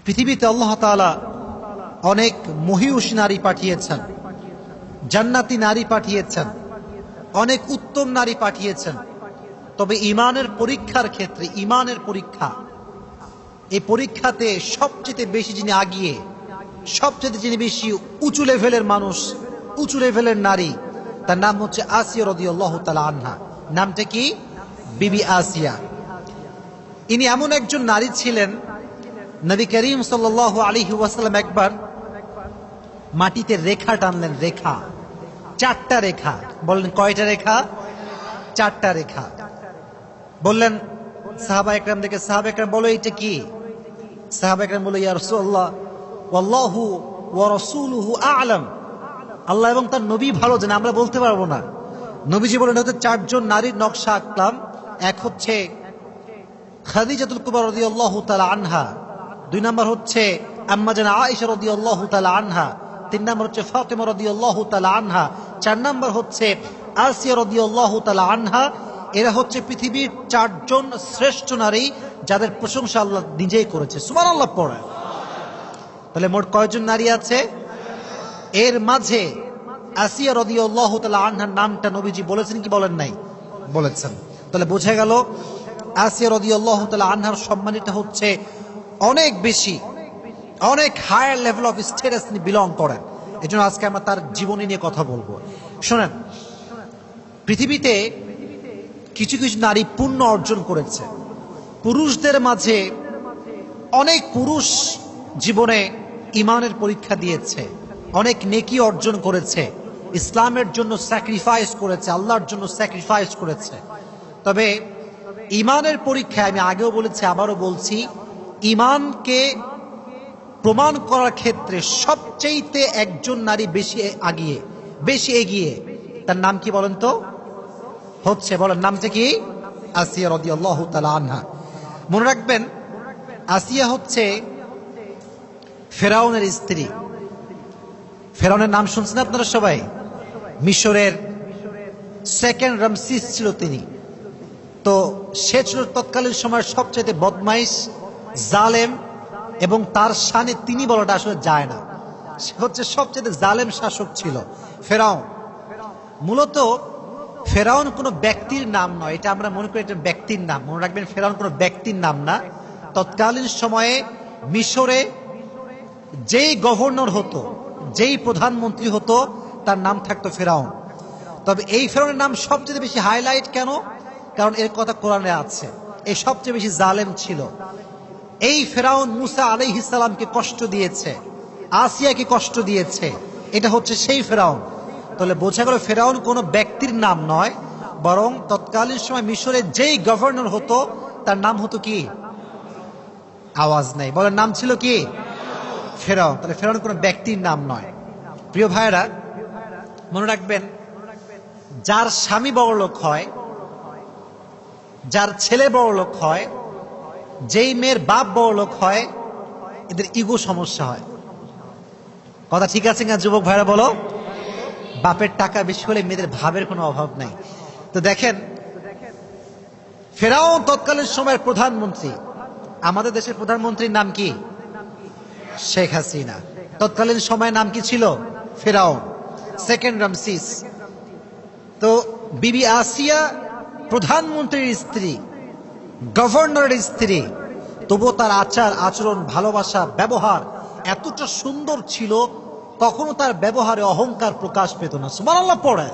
পৃথিবীতে আল্লাহ তাআলা অনেক মহিয়সী নারী পাঠিয়েছেন, জান্নাতি নারী পাঠিয়েছেন, অনেক উত্তম নারী পাঠিয়েছেন। তবে ইমানের পরীক্ষার ক্ষেত্রে, ইমানের পরীক্ষা, এই পরীক্ষাতে সবচেয়ে বেশি যিনি আগিয়ে, সবচেয়ে যিনি বেশি উঁচু লেভেলের মানুষ, উঁচু লেভেলের নারী, তার নাম হচ্ছে আসিয়া রাদিয়াল্লাহু তাআলা আনহা। নামটা কি? বিবি আসিয়া। ইনি এমন একজন নারী ছিলেন, নবী করিম সাল্লাল্লাহু আলাইহি ওয়াসাল্লাম একবার মাটিতে রেখা টানলেন, রেখা, 4টা রেখা। বললেন কয়টা রেখা? 4টা রেখা। বললেন সাহাবা একরাম দেখে, সাহাবা একরাম বলো এটা কি? সাহাবা একরাম বলল, ইয়া রাসূলুল্লাহ ওয়াল্লাহু ওয়া রাসূলুহু আ'লাম, আল্লাহ এবং তার নবী ভালো জানে, আমরা বলতে পারবো না। নবীজি বলেন হচ্ছে 4জন নারীর নকশা আঁকলাম। এক হচ্ছে খাদিজাতুল কুবরা রাদিয়াল্লাহু তাআলা আনহা, 2 নাম্বার হচ্ছে আম্মা জান আয়েশা রাদিয়াল্লাহু তাআলা আনহা, 3 নাম্বার হচ্ছে ফাতিমা রাদিয়াল্লাহু তাআলা আনহা, 4 নাম্বার হচ্ছে আসিয়া রাদিয়াল্লাহু তাআলা আনহা। এরা হচ্ছে পৃথিবীর 4জন শ্রেষ্ঠ নারী, যাদের প্রশংসা আল্লাহ নিজেই করেছে। সুবহানাল্লাহ পড়ে। তাহলে মোট কয়জন নারী আছে? এর মাঝে আসিয়া রাদিয়াল্লাহু তাআলা আনহার নামটা নবীজি বলেছেন কি বলেন নাই? বলেছেন। তাহলে বোঝা গেল আসিয়া রাদিয়াল্লাহু তাআলা আনহার সম্মানিত হচ্ছে অনেক বেশি, অনেক হায়ার লেভেল অফ স্ট্যাটাস তিনি বিলং করেন। এজন্য আজকে আমরা তার জীবনী নিয়ে কথা বলবো। শোনেন, পৃথিবীতে কিছু কিছু নারী পুণ্য অর্জন করেছে। পুরুষদের মাঝে অনেক পুরুষ জীবনে ইমানের পরীক্ষা দিয়েছে, অনেক নেকি অর্জন করেছে, ইসলামের জন্য স্যাক্রিফাইস করেছে, আল্লাহর জন্য স্যাক্রিফাইস করেছে। তবে ইমানের পরীক্ষায় আমি আগেও বলেছি, আবারও বলছি, ইমানকে প্রমাণ করার ক্ষেত্রে সবচেয়েতে একজন নারী বেশি আগিয়ে, বেশি এগিয়ে। তার নাম কি বলেন তো? হচ্ছে, বলেন নামটা কি? আসিয়া রাদিয়াল্লাহু তাআলা আনহা। মনে রাখবেন, আসিয়া হচ্ছে ফেরাউনের স্ত্রী। ফেরাউনের নাম শুনছেন আপনারা সবাই? মিশরের 2nd রামসিস ছিল তিনি। তো সে ছিল তৎকালীন সময়ের সবচেয়ে বদমাইশ, জালেম, এবং তার শানে তিনি বলাটা আসলে যায় না। সে হচ্ছে সবচেয়ে জালেম শাসক ছিল ফেরাউন। মূলত ফেরাউন কোনো ব্যক্তির নাম নয়, এটা আমরা মনে করি এটা ব্যক্তির নাম। মনে রাখবেন, ফেরাউন কোনো ব্যক্তির নাম না। তৎকালীন সময়ে মিশরে যেই গভর্নর হতো, যেই প্রধানমন্ত্রী হতো, তার নাম থাকতো ফেরাউন। তবে এই ফেরাউনের নাম সবচেয়ে বেশি হাইলাইট কেন? কারণ এর কথা কোরআনে আছে। এই সবচেয়ে বেশি জালেম ছিল। এই ফেরাউন মুসা আলাইহিস সালামকে কষ্ট দিয়েছে, আসিয়াকে কষ্ট দিয়েছে। এটা হচ্ছে সেই ফেরাউন। তাহলে বোঝা গেল ফেরাউন কোনো ব্যক্তির নাম নয়, বরং তৎকালীন সময় মিশরে যেই গভর্নর হতো তার নাম হতো কি? আওয়াজ নাই, বলেন নাম ছিল কি? ফেরাউন। তাহলে ফেরাউন কোনো ব্যক্তির নাম নয়। প্রিয় ভাইয়েরা, মনে রাখবেন, যার স্বামী বড়লোক হয়, যার ছেলে বড়লোক হয়, যেই মেয়ের বাপ বড়লোক হয়, এদের ইগো সমস্যা হয়। কথা ঠিক আছে না যুবক ভাইরা? বলো। বাপের টাকা বেশি হলে মেয়েদের ভাবের কোনো অভাব নাই। তো দেখেন, ফেরাউন তৎকালীন সময়ের প্রধানমন্ত্রী। আমাদের দেশের প্রধানমন্ত্রীর নাম কি? শেখ হাসিনা। তৎকালীন সময়ের নাম কি ছিল? ফেরাউন, 2nd রামসিস। তো বিবি আসিয়া প্রধানমন্ত্রীর স্ত্রী, গভর্নরের স্ত্রী, তবুও তার আচার আচরণ, ভালোবাসা, ব্যবহার এতটা সুন্দর ছিল, কখনো তার ব্যবহারে অহংকার প্রকাশ পেত না। সুবহানাল্লাহ পড়ে।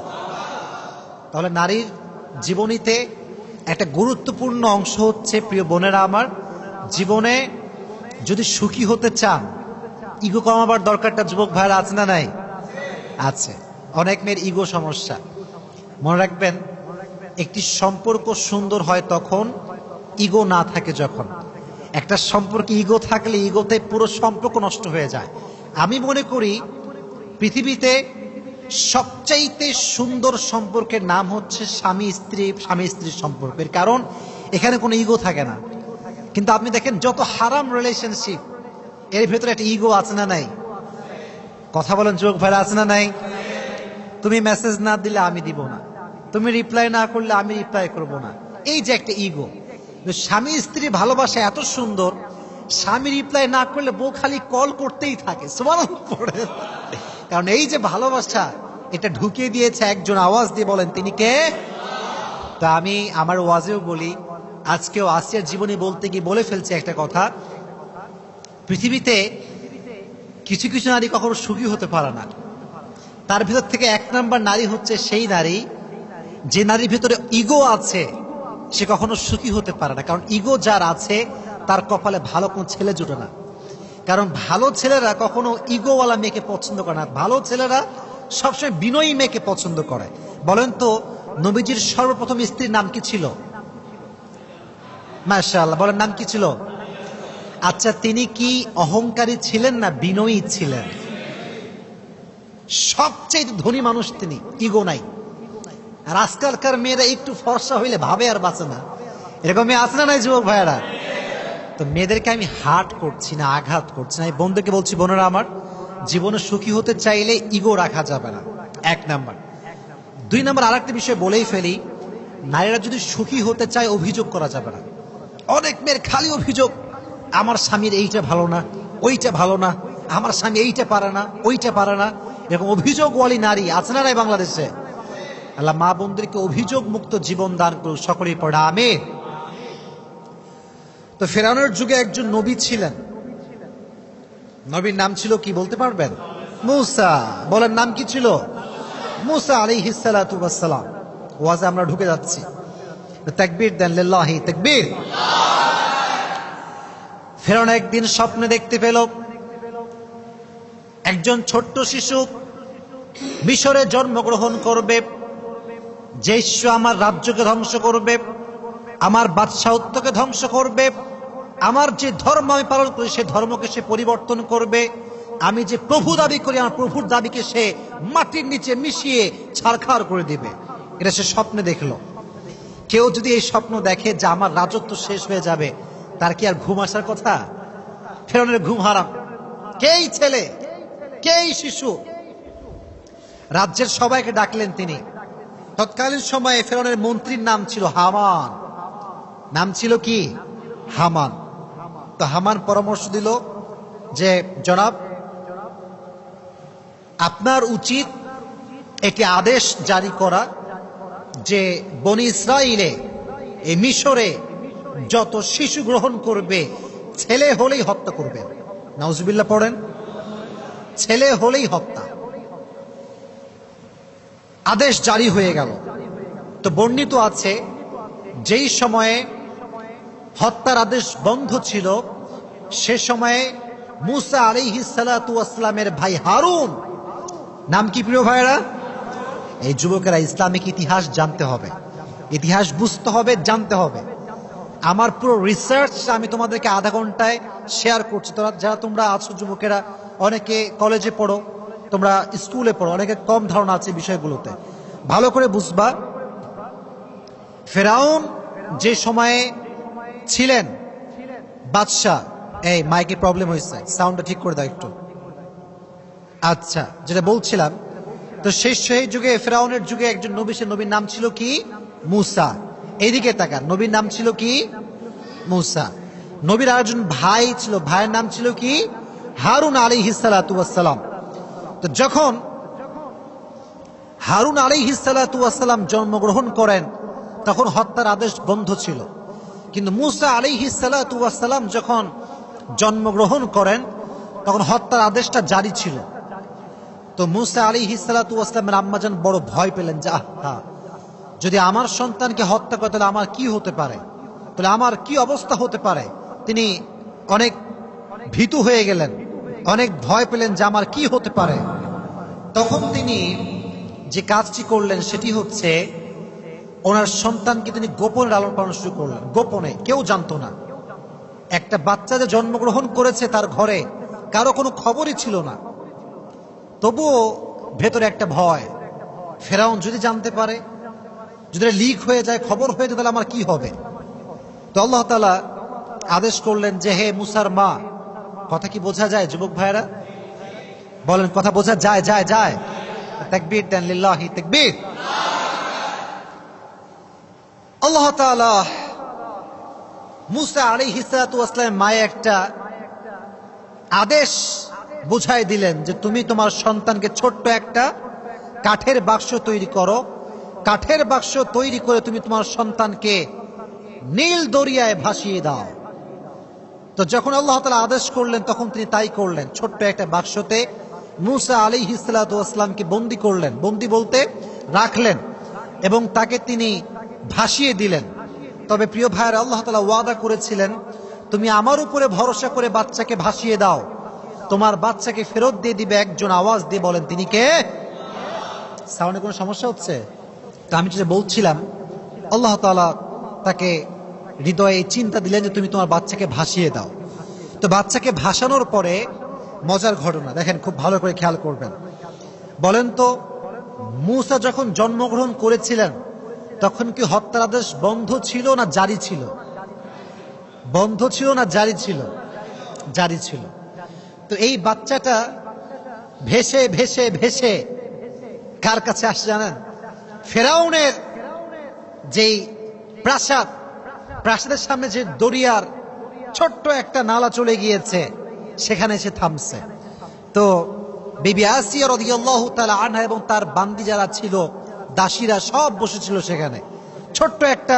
তাহলে নারীর জীবনীতে একটা গুরুত্বপূর্ণ অংশ হচ্ছে, প্রিয় বোনেরা আমার, জীবনে যদি সুখী হতে চান, ইগো কমাবার দরকারটা যুবক ভাইরা আছে না নাই? আছে। অনেক মেয়ের ইগো সমস্যা। মনে রাখবেন, একটি সম্পর্ক সুন্দর হয় তখন ইগো না থাকে। যখন একটা সম্পর্কে ইগো থাকলে ইগোতে পুরো সম্পর্ক নষ্ট হয়ে যায়। আমি মনে করি পৃথিবীতে সবচাইতে সুন্দর সম্পর্কের নাম হচ্ছে স্বামী স্ত্রী, স্বামী স্ত্রীর সম্পর্কের। কারণ এখানে কোনো ইগো থাকে না। কিন্তু আপনি দেখেন, যত হারাম রিলেশনশিপ, এর ভেতরে একটা ইগো আছে না নাই? কথা বলেন যুবক ভাইরা, আছে না নাই? তুমি মেসেজ না দিলে আমি দিব না, তুমি রিপ্লাই না করলে আমি রিপ্লাই করব না, এই যে একটা ইগো। স্বামী স্ত্রী ভালোবাসা এত সুন্দর স্বামী রিপ্লাই না করলে বউ খালি কল করতেই থাকে, সুবহানাল্লাহ পড়ে। কারণ এই যে ভালোবাসা, এটা ঢুকিয়ে দিয়েছে একজন, আওয়াজ দিয়ে বলেন তিনি কে? তা আমি আমার ওয়াজেও বলি, আজকেও আসিয়ার জীবনে বলতে গিয়ে বলে ফেলছে একটা কথা, পৃথিবীতে কিছু কিছু নারী কখনো সুখী হতে পারে না। তার ভিতর থেকে এক নাম্বার নারী হচ্ছে সেই নারী যে নারীর ভিতরে ইগো আছে, সে কখনো সুখী হতে পারে না। কারণ ইগো যার আছে তার কপালে ভালো কোনো ছেলে জুটে না। কারণ ভালো ছেলেরা কখনো ইগোওয়ালা মেয়েকে পছন্দ করে না, ভালো ছেলেরা সবসময় বিনয়ী মেয়েকে পছন্দ করে। বলেন তো নবীজির সর্বপ্রথম স্ত্রীর নাম কি ছিল? মাশাআল্লাহ, বলেন নাম কি ছিল? আচ্ছা, তিনি কি অহংকারী ছিলেন না বিনয়ী ছিলেন? সবচেয়ে ধনী মানুষ তিনি, ইগো নাই। আর আজকালকার মেয়েরা একটু ফর্সা হইলে ভাবে আর বাঁচে না, এরকম মেয়ে আছে না নাই যুবক ভাইয়ারা? তো মেয়েদেরকে আমি হার্ট করছি না, আঘাত করছি না। এই বন্ধুকে বলছি, বোনেরা আমার, জীবনে সুখী হতে চাইলে ইগো রাখা যাবে না, এক নাম্বার। দুই নাম্বার আরেকটা বিষয় বলেই ফেলি, নারীরা যদি সুখী হতে চায় অভিযোগ করা যাবে না। অনেক মেয়ের খালি অভিযোগ, আমার স্বামীর এইটা ভালো না, ওইটা ভালো না, আমার স্বামী এইটা পারে না, ওইটা পারে না। এরকম অভিযোগওয়ালী নারী আছে না নাই বাংলাদেশে? আল্লাহ মা বোনদেরকে অভিযোগ মুক্ত জীবন দান করুক, সকলেই পড়া আমিন। তো ফেরাউনের যুগে একজন নবী ছিলেন, নবীর নাম ছিল কি বলতে পারবেন? মূসা। বলেন নাম কি ছিল? মূসা আলাইহিস সালাতু ওয়াস সালাম। ওয়াজে আমরা ঢুকে যাচ্ছি, তাকবীর দেন, লিল্লাহি তাকবীর। ফেরাউন একদিন স্বপ্নে দেখতে পেল একজন ছোট্ট শিশু মিশরে জন্মগ্রহণ করবে, যে শিশু আমার রাজ্যকে ধ্বংস করবে, আমার বাদশাহত্বকে ধ্বংস করবে, আমার যে ধর্ম আমি পালন করি সে ধর্মকে সে পরিবর্তন করবে, আমি যে প্রভু দাবি করি আমার প্রভুর দাবিকে সে মাটির নিচে মিশিয়ে ছারখার করে দিবে। এটা সে স্বপ্নে দেখলো। কেউ যদি এই স্বপ্ন দেখে যে আমার রাজত্ব শেষ হয়ে যাবে, তার কি আর ঘুম আসার কথা? ফেরাউনের ঘুম হারাম। কেই ছেলে, কেই শিশু, রাজ্যের সবাইকে ডাকলেন তিনি। তৎকালীন সময়ে ফেরাউনের মন্ত্রীর নাম ছিল হামান। নাম ছিল কি? হামান। তো হামান পরামর্শ দিল যে জনাব, আপনার উচিত একটি আদেশ জারি করা যে বনি ইসরাইলে, এই মিশরে যত শিশু গ্রহণ করবে ছেলে হলেই হত্যা করবে। নাউজুবিল্লাহ পড়েন, ছেলে হলেই হত্যা। আদেশ জারি হয়ে গেল। তো বর্ণিত আছে যেই সময়ে হত্যার আদেশ বন্ধ ছিল সে সময়ে মূসা আলাইহিস সালাতু ওয়াস সালামের ভাই হারুন, নাম কি প্রিয় ভাইরা? এই যুবকেরা ইসলামিক ইতিহাস জানতে হবে, ইতিহাস বুঝতে হবে, জানতে হবে। আমার পুরো রিসার্চ আমি তোমাদেরকে আধা ঘন্টায় শেয়ার করছি। যারা তোমরা আছো যুবকেরা, অনেকে কলেজে পড়ো, তোমরা স্কুলে পড়ো, অনেকে কম ধারণা আছে বিষয়গুলোতে, ভালো করে বুঝবা। ফেরাউন যে সময়ে ছিলেন বাদশাহ, এই মাইকে প্রবলেম হয়েছে, সাউন্ডটা ঠিক করে দাও একটু। আচ্ছা, যেটা বলছিলাম, তো সেই যুগে ফেরাউনের যুগে একজন নবী, সে নবীর নাম ছিল কি? মূসা। এইদিকে তাকান, নবীর নাম ছিল কি? মূসা। নবীর আরেকজন ভাই ছিল, ভাইয়ের নাম ছিল কি? হারুন আলাইহিস সালাতু ওয়াস সালাম। তো যখন হারুন আলাইহিস সালাতু ওয়াস সালাম জন্মগ্রহণ করেন তখন হত্যার আদেশ বন্ধ ছিল, কিন্তু মূসা আলাইহিস সালাতু ওয়াস সালাম যখন জন্মগ্রহণ করেন তখন হত্যার আদেশটা জারি ছিল। তো মূসা আলাইহিস সালাতু ওয়াস সালামের আম্মাজান বড় ভয় পেলেন যে আহা, যদি আমার সন্তানকে হত্যা করে তাহলে আমার কি হতে পারে, তাহলে আমার কি অবস্থা হতে পারে। তিনি অনেক ভীতু হয়ে গেলেন, অনেক ভয় পেলেন যে আমার কি হতে পারে। তখন তিনি যে কাজটি করলেন সেটি হচ্ছে ওনার সন্তানকে তিনি গোপনে লালন পালন শুরু করলেন, গোপনে, কেউ জানতো না। একটা বাচ্চা যে জন্মগ্রহণ করেছে তার ঘরে কারো কোনো খবরই ছিল না, তবুও ভেতরে একটা ভয়, ফেরাউন যদি জানতে পারে, যদি লিক হয়ে যায়, খবর হয়ে যায়, তাহলে আমার কি হবে। তো আল্লাহ তাআলা আদেশ করলেন যে হে মুসার মা, কথা কি বোঝা যায় যুবক ভাইরা? বলেন কথা বোঝা যায়? যায় যায় তাকবীর দেন, লিল্লাহি তাকবীর। আল্লাহ তাআলা মুসা আলাইহিস সালাতু ওয়াস সালামের মায়ে একটা আদেশ বুঝাই দিলেন যে তুমি তোমার সন্তানকে ছোট্ট একটা কাঠের বাক্স তৈরি করো, কাঠের বাক্স তৈরি করে তুমি তোমার সন্তানকে নীল দরিয়ায় ভাসিয়ে দাও। তো যখন আল্লাহ তাআলা আদেশ করলেন তখন তিনি তাই করলেন। ছোট্ট একটা বাক্সতে মুসা আলাইহিস সালাতু ওয়াস সালামকে বন্দী করলেন, বন্দী বলতে রাখলেন, এবং তাকে তিনি ভাসিয়ে দিলেন। তবে প্রিয় ভাইয়েরা, আল্লাহ তাআলা ওয়াদা করেছিলেন তুমি আমার উপরে ভরসা করে বাচ্চাকে ভাসিয়ে দাও, তোমার বাচ্চাকে ফেরত দিয়ে দিবে একজন। আওয়াজ দিয়ে বলেন তিনি কে? সাউন্ডে কোনো সমস্যা হচ্ছে? তো আমি যেটা বলছিলাম, আল্লাহ তাআলা তাকে হৃদয়ে চিন্তা দিলেন যে তুমি তোমার বাচ্চাকে ভাসিয়ে দাও। তো বাচ্চাকে ভাসানোর পরে মজার ঘটনা দেখেন, খুব ভালো করে খেয়াল করবেন। বলেন তো, মূসা যখন জন্মগ্রহণ করেছিলেন তখন কি হত্যার আদেশ বন্ধ ছিল না জারি ছিল? বন্ধ ছিল না জারি ছিল? জারি ছিল। তো এই বাচ্চাটা ভেসে ভেসে ভেসে কার কাছে আসছে জানেন? ফেরাউনের যেই প্রাসাদ, প্রাসাদের সামনে যে দরিয়ার ছোট্ট একটা নালা চলে গিয়েছে সেখানে এসে থামছে। তো বিবি আসিয়া রাদিয়াল্লাহু তাআলা আনহা এবং তার বান্দি যারা ছিল, দাসীরা সব বসেছিল সেখানে। ছোট্ট একটা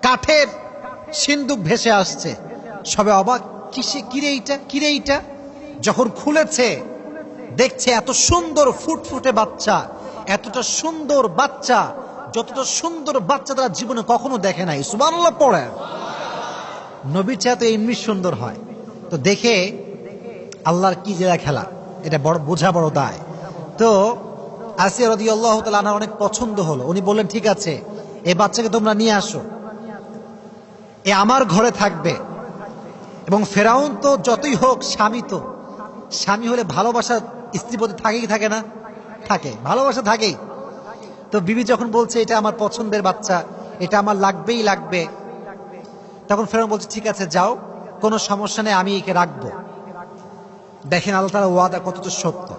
কাঠের সিন্দুক ভেসে আসছে, সবে অবাক, কিরে এইটা, কিরে এইটা। যখন খুলেছে দেখছে এত সুন্দর ফুটফুটে বাচ্চা, এতটা সুন্দর বাচ্চা, যতটা সুন্দর বাচ্চা তারা জীবনে কখনো দেখে নাই। সুবহানাল্লাহ পড়ে। নবীর চেয়ে তো এমনি সুন্দর হয়। তো দেখে আল্লাহর কি জেলা খেলা, এটা বড় বোঝা, বড় দায়। তো আসিয়া রাদিয়াল্লাহু তাআলা আনহার অনেক পছন্দ হলো। উনি বললেন ঠিক আছে, এই বাচ্চাকে তোমরা নিয়ে আসো, এ আমার ঘরে থাকবে। এবং ফেরাউন তো যতই হোক স্বামী, তো স্বামী হলে ভালোবাসা স্ত্রীর প্রতি থাকে কি থাকে না? থাকে, ভালোবাসা থাকেই। তো বিবি যখন বলছে এটা আমার পছন্দের বাচ্চা, এটা আমার লাগবেই লাগবে, তখন ফেরাউন বলছে ঠিক আছে যাও, কোনো সমস্যা নেই, আমি একে রাখবো। দেখেন আল্লাহ তাআলার ওয়াদা কতটা সত্য।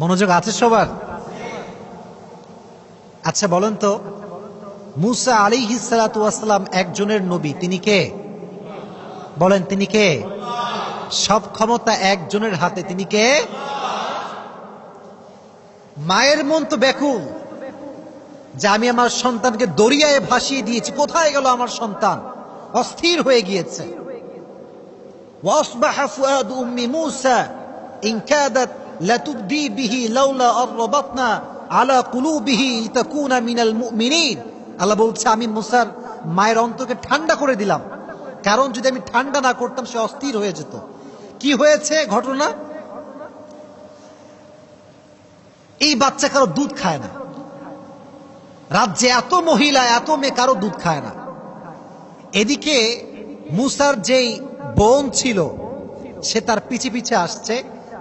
মনোযোগ আছে সবার? আচ্ছা বলেন তো, মুসা আলাইহিস সালাতু ওয়াস সালাম একজনের নবী, তিনি কে? বলেন তিনি কে? সব ক্ষমতা একজনের হাতে, তিনি কে? মায়ের মন তো ব্যাকুল যে আমি আমার সন্তানকে দরিয়ায় ভাসিয়ে দিয়েছি, কোথায় গেল আমার সন্তান? অস্থির হয়ে গিয়েছে। ওয়াসবাহা ফুআদু উম্মি মূসা ইন কাদাত লাতুবদি বিহি লাউলা আরবাতনা আলা কুলুবিহি লিতাকুনা মিনাল মুমিনিন। আল্লাহ বলছে আমি মুসার মায়ের অন্তরকে ঠান্ডা করে দিলাম, কারণ যদি আমি ঠান্ডা না করতাম সে অস্থির হয়ে যেত। কি হয়েছে ঘটনা? এই বাচ্চা কারো দুধ খায় না, রাজ্যে এত মহিলা, এত মেয়ে, কারো দুধ খায় না। এদিকে মুসার যেই বোন ছিল সে তার পিছে পিছে আসছে।